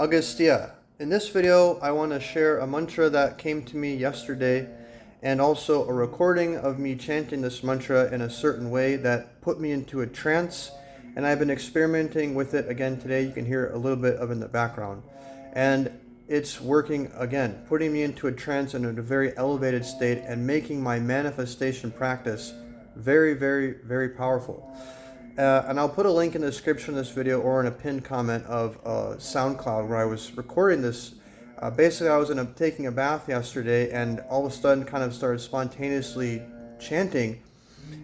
Agastya. In this video, I want to share a mantra that came to me yesterday and also a recording of me chanting this mantra in a certain way that put me into a trance, and I've been experimenting with it again today. You can hear a little bit of it in the background. And it's working again, putting me into a trance and in a very elevated state and making my manifestation practice very, very, very powerful. And I'll put a link in the description of this video or in a pinned comment of SoundCloud where I was recording this. Basically, I was taking a bath yesterday and all of a sudden kind of started spontaneously chanting.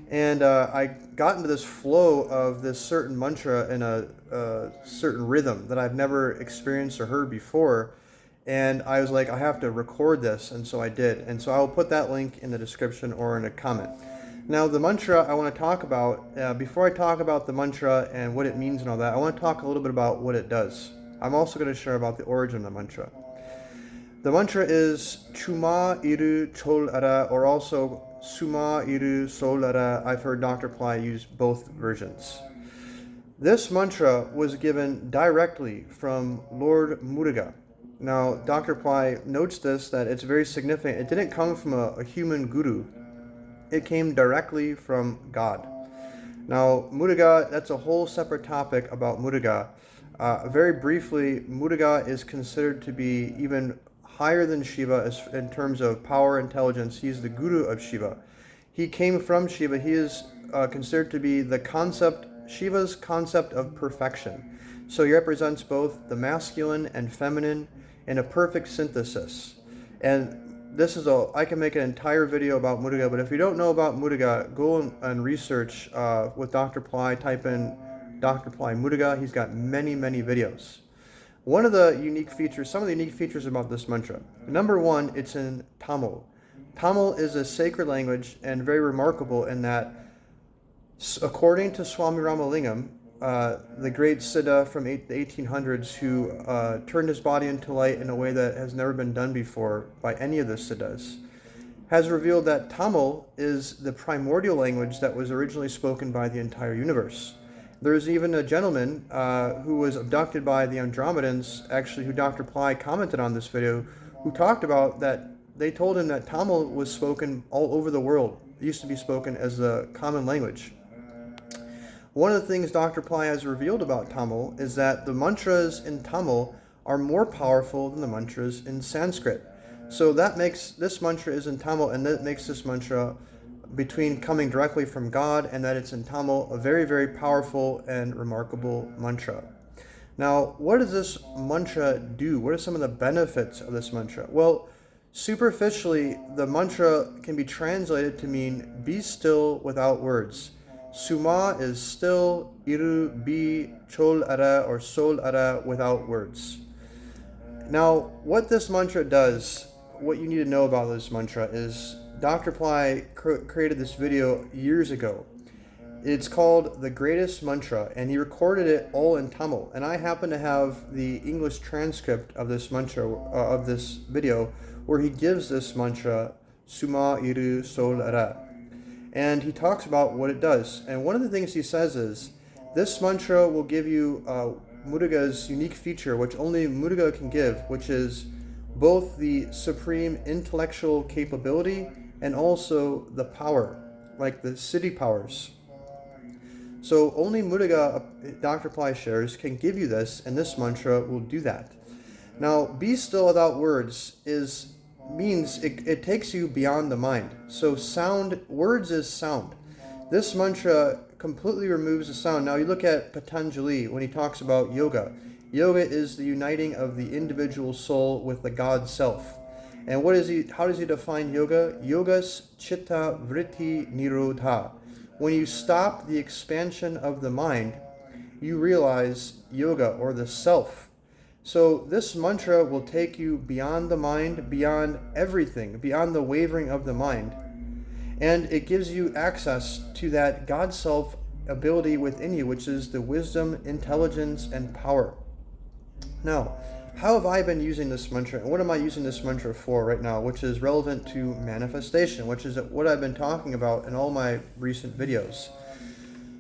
And I got into this flow of this certain mantra in a certain rhythm that I've never experienced or heard before. And I was like, I have to record this. And so I did. And so I'll put that link in the description or in a comment. Now, the mantra I want to talk about, before I talk about the mantra and what it means and all that, I want to talk a little bit about what it does. I'm also going to share about the origin of the mantra. The mantra is Chuma Iru Chol Ara, or also Suma Iru Sol Ara. I've heard Dr. Ply use both versions. This mantra was given directly from Lord Muruga. Now, Dr. Ply notes this, that it's very significant. It didn't come from a human guru. It came directly from God. Now, Muruga, that's a whole separate topic about Muruga. Very briefly, Muruga is considered to be even higher than Shiva in terms of power, intelligence. He's the guru of Shiva. He came from Shiva. He is considered to be Shiva's concept of perfection. So he represents both the masculine and feminine in a perfect synthesis. And I can make an entire video about Muruga, but if you don't know about Muruga, go and research with Dr. Ply, type in Dr. Ply Muruga. He's got many, many videos. Some of the unique features about this mantra. Number one, it's in Tamil. Tamil is a sacred language and very remarkable in that, according to Swami Ramalingam, the great Siddha from the 1800s who turned his body into light in a way that has never been done before by any of the Siddhas, has revealed that Tamil is the primordial language that was originally spoken by the entire universe. There's even a gentleman who was abducted by the Andromedans, actually, who Dr. Ply commented on this video, who talked about that they told him that Tamil was spoken all over the world. It used to be spoken as the common language. One of the things Dr. Ply has revealed about Tamil is that the mantras in Tamil are more powerful than the mantras in Sanskrit. So that makes this mantra is in Tamil, and that makes this mantra, between coming directly from God and that it's in Tamil, a very, very powerful and remarkable mantra. Now, what does this mantra do? What are some of the benefits of this mantra? Well, superficially, the mantra can be translated to mean be still without words. Suma is still, Iru, be, Chol Ara or Sol Ara, without words. Now, what this mantra does, what you need to know about this mantra is Dr. Ply created this video years ago. It's called The Greatest Mantra, and he recorded it all in Tamil. And I happen to have the English transcript of this mantra, of this video, where he gives this mantra, Suma Iru Sol Ara. And he talks about what it does. And one of the things he says is, this mantra will give you Muruga's unique feature, which only Muruga can give, which is both the supreme intellectual capability and also the power, like the siddhi powers. So only Muruga, Dr. Ply shares, can give you this, and this mantra will do that. Now, be still without words means it takes you beyond the mind. So words is sound. This mantra completely removes the sound. Now you look at Patanjali when he talks about yoga. Yoga is the uniting of the individual soul with the God self. And how does he define yoga? Yogas chitta vritti nirodha. When you stop the expansion of the mind, you realize yoga, or the self. So this mantra will take you beyond the mind, beyond everything, beyond the wavering of the mind. And it gives you access to that God self ability within you, which is the wisdom, intelligence, and power. Now, how have I been using this mantra, and what am I using this mantra for right now, which is relevant to manifestation, which is what I've been talking about in all my recent videos.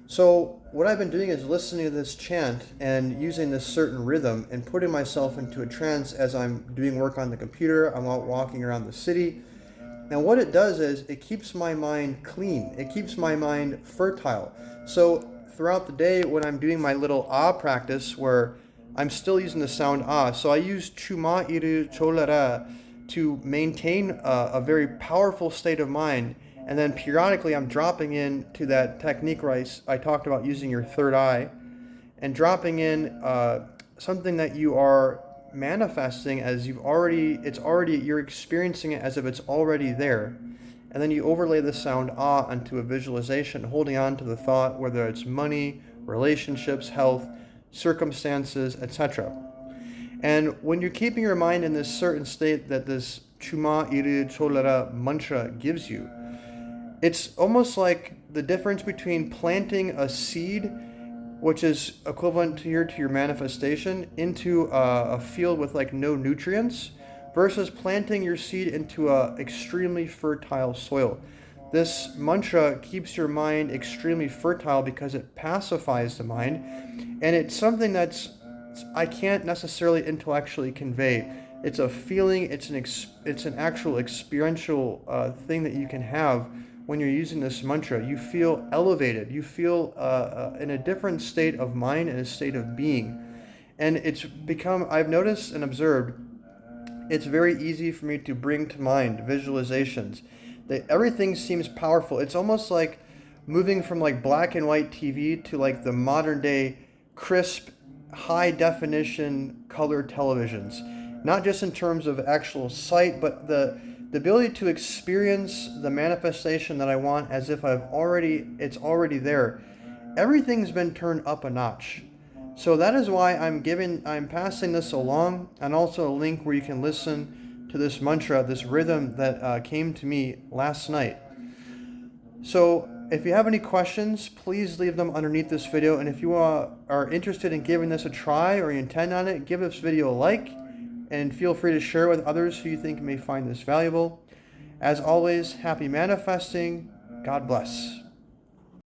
So what I've been doing is listening to this chant and using this certain rhythm and putting myself into a trance as I'm doing work on the computer. I'm out walking around the city. And what it does is it keeps my mind clean. It keeps my mind fertile. So throughout the day when I'm doing my little ah practice where I'm still using the sound ah, so I use chuma iru cholara to maintain a very powerful state of mind. And then periodically I'm dropping in to that technique where I talked about using your third eye and dropping in something that you are manifesting as you're experiencing it as if it's already there. And then you overlay the sound ah onto a visualization, holding on to the thought, whether it's money, relationships, health, circumstances, etc. And when you're keeping your mind in this certain state that this Chuma Iri Cholara mantra gives you, it's almost like the difference between planting a seed, which is equivalent to your manifestation, into a field with like no nutrients, versus planting your seed into a extremely fertile soil. This mantra keeps your mind extremely fertile because it pacifies the mind, and it's something I can't necessarily intellectually convey. It's a feeling. It's an actual experiential thing that you can have when you're using this mantra. You feel elevated. You feel in a different state of mind and a state of being, and I've noticed and observed, it's very easy for me to bring to mind visualizations. Everything seems powerful. It's almost like moving from like black and white TV to like the modern day crisp, high definition color televisions. Not just in terms of actual sight, but the ability to experience the manifestation that I want as if it's already there. Everything's been turned up a notch. So that is why I'm passing this along, and also a link where you can listen to this mantra, this rhythm that came to me last night. So if you have any questions, please leave them underneath this video. And if you are interested in giving this a try or you intend on it, give this video a like and feel free to share it with others who you think may find this valuable. As always, happy manifesting. God bless.